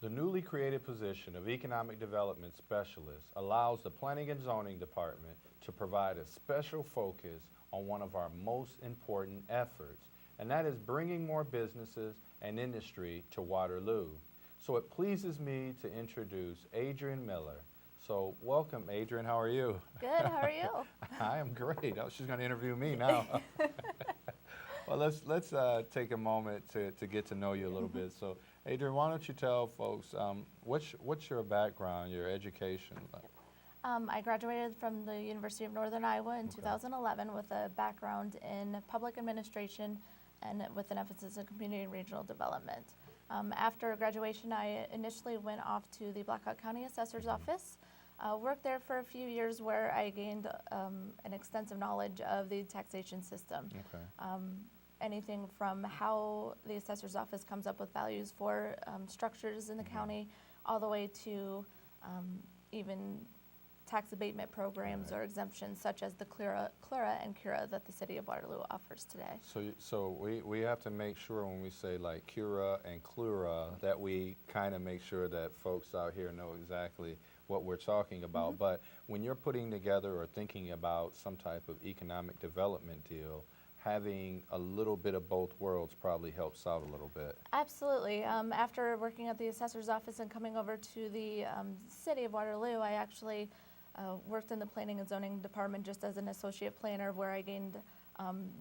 The newly created position of Economic Development Specialist allows the Planning and Zoning Department to provide a special focus on one of our most important efforts, and that is bringing more businesses and industry to Waterloo. So it pleases me to introduce Adrian Miller. So welcome, Adrian. How are you? Good. How are you? I am great. Oh, she's going to interview me now. Well, let's take a moment to get to know you a little bit. So, Adrian, why don't you tell folks what's your background, your education? I graduated from the University of Northern Iowa in 2011 with a background in public administration and with an emphasis in community and regional development. After graduation, I initially went off to the Blackhawk County Assessor's Office. Worked there for a few years where I gained an extensive knowledge of the taxation system. Anything from how the assessor's office comes up with values for structures in the county, all the way to even tax abatement programs or exemptions such as the CLURA and CURA that the city of Waterloo offers today. So we have to make sure when we say like CURA and CLURA that we kind of make sure that folks out here know exactly what we're talking about. But when you're putting together or thinking about some type of economic development deal, having a little bit of both worlds probably helps out a little bit. Absolutely. After working at the assessor's office and coming over to the city of Waterloo, I actually worked in the planning and zoning department just as an associate planner, where I gained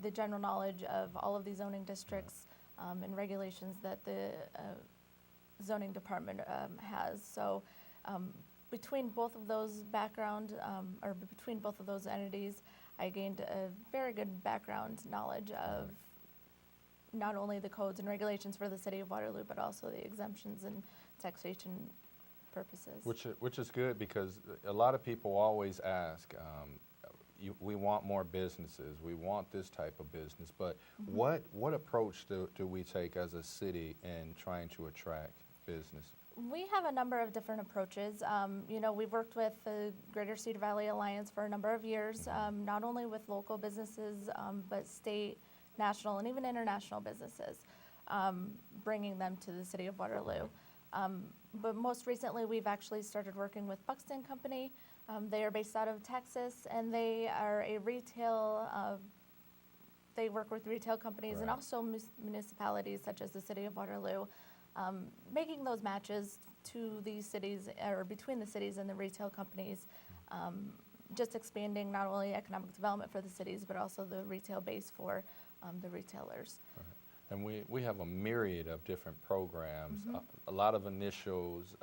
the general knowledge of all of the zoning districts and regulations that the zoning department has. So between both of those between both of those entities, I gained a very good background knowledge of not only the codes and regulations for the city of Waterloo, but also the exemptions and taxation purposes. Which is good, because a lot of people always ask, we want more businesses, we want this type of business, but what approach do we take as a city in trying to attract business? We have a number of different approaches. We've worked with the Greater Cedar Valley Alliance for a number of years, not only with local businesses, but state, national, and even international businesses, bringing them to the city of Waterloo. But most recently, we've actually started working with Buxton Company. They are based out of Texas, and they are a retail, they work with retail companies and also municipalities such as the city of Waterloo. Making those matches to the cities, or between the cities and the retail companies, just expanding not only economic development for the cities, but also the retail base for the retailers. And we have a myriad of different programs, a lot of initials,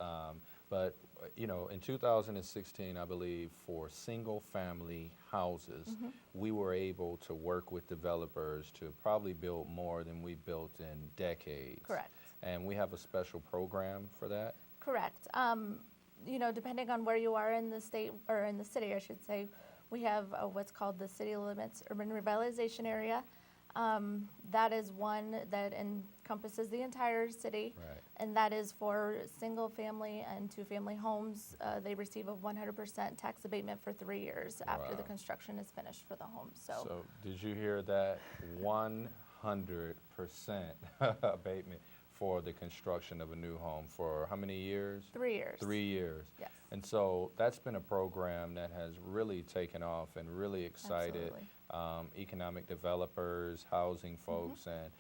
but in 2016, I believe, for single family houses, we were able to work with developers to probably build more than we built in decades. Correct. And we have a special program for that? Correct. Depending on where you are in the state, or in the city, I should say, we have what's called the City Limits Urban Revitalization Area. That is one that encompasses the entire city, and that is for single family and two family homes. They receive a 100% tax abatement for 3 years after the construction is finished for the home. So did you hear that? 100% abatement for the construction of a new home for how many years? 3 years. 3 years. Yes. And so that's been a program that has really taken off and really excited economic developers, housing folks, and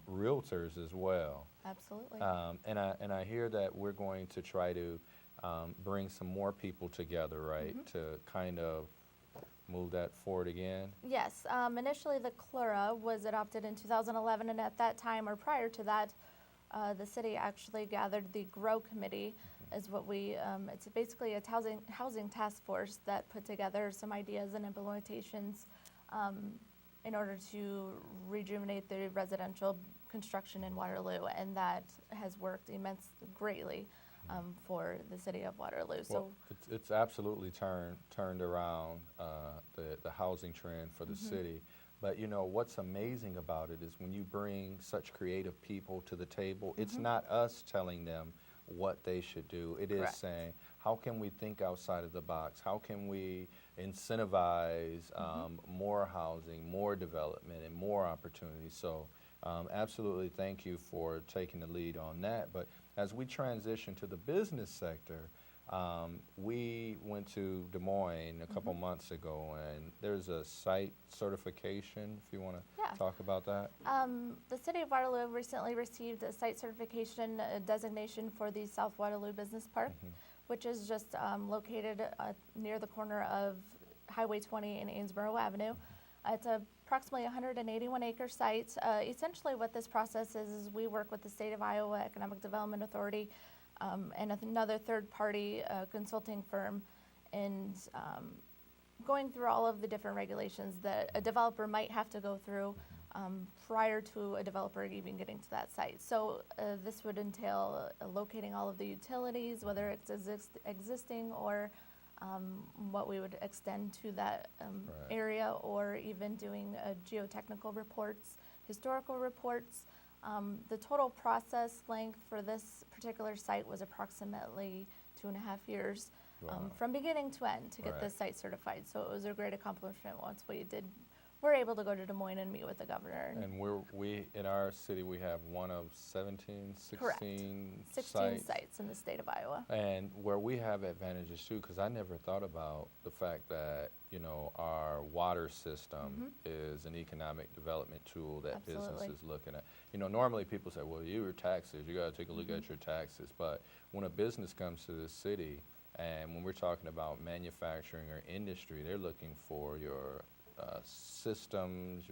realtors as well. Absolutely. And I hear that we're going to try to bring some more people together, right, to kind of move that forward again? Yes. Initially, the CLURA was adopted in 2011, and at that time, or prior to that, the city actually gathered the GROW Committee, is what it's basically a housing task force that put together some ideas and implementations in order to rejuvenate the residential construction in Waterloo, and that has worked greatly for the city of Waterloo. Well, it's absolutely turned around the housing trend for the city. But what's amazing about it is when you bring such creative people to the table, it's not us telling them what they should do. It is saying, how can we think outside of the box? How can we incentivize more housing, more development, and more opportunities? So absolutely thank you for taking the lead on that. But as we transition to the business sector, we went to Des Moines a couple months ago, and there's a site certification, if you want to Yeah. talk about that. The City of Waterloo recently received a site certification designation for the South Waterloo Business Park, which is just located near the corner of Highway 20 and Amesboro Avenue. It's approximately 181-acre site. Essentially what this process is we work with the State of Iowa Economic Development Authority and another third-party consulting firm, and going through all of the different regulations that a developer might have to go through prior to a developer even getting to that site. So this would entail locating all of the utilities, whether it's existing or what we would extend to that area, or even doing geotechnical reports, historical reports. The total process length for this particular site was approximately 2.5 years from beginning to end to get this site certified. So it was a great accomplishment once we're able to go to Des Moines and meet with the governor. And we in our city, we have one of 16 Correct. 16 sites in the state of Iowa. And where we have advantages too, because I never thought about the fact that, you know, our water system is an economic development tool that businesses looking at. You know, normally people say, well, your taxes, you got to take a look at your taxes. But when a business comes to the city, and when we're talking about manufacturing or industry, they're looking for your systems,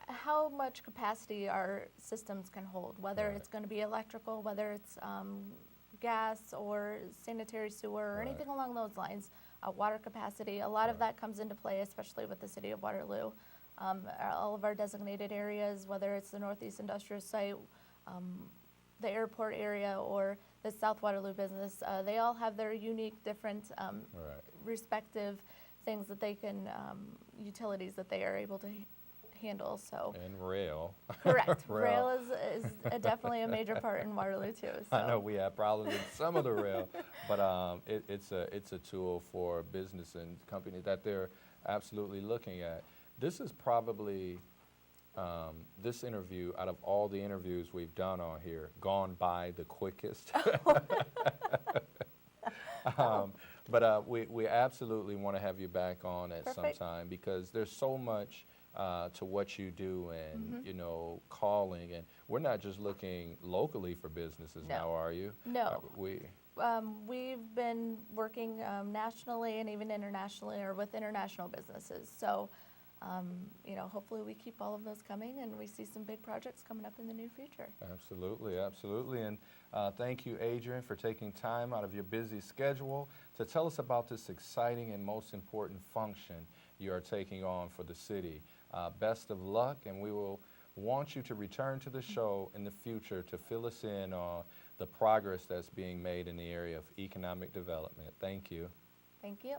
how much capacity our systems can hold, whether it's going to be electrical, whether it's gas or sanitary sewer or anything along those lines, water capacity. A lot of that comes into play, especially with the City of Waterloo. All of our designated areas, whether it's the Northeast Industrial Site, the airport area, or the South Waterloo business, they all have their unique, different, respective things that they can, utilities that they are able to handle. So and rail. Correct. Rail is definitely a major part in Waterloo too. So. I know we have problems with some of the rail, but it's a tool for business and companies that they're absolutely looking at. This is probably this interview, out of all the interviews we've done on here, gone by the quickest. But we absolutely want to have you back on at some time, because there's so much to what you do, and you know, calling, and we're not just looking locally for businesses now, are you? No. We've been working nationally and even internationally, or with international businesses. So, you know, hopefully we keep all of those coming, and we see some big projects coming up in the near future. Absolutely, absolutely. And thank you, Adrienne, for taking time out of your busy schedule to tell us about this exciting and most important function you are taking on for the city. Best of luck, and we will want you to return to the show in the future to fill us in on the progress that's being made in the area of economic development. Thank you. Thank you.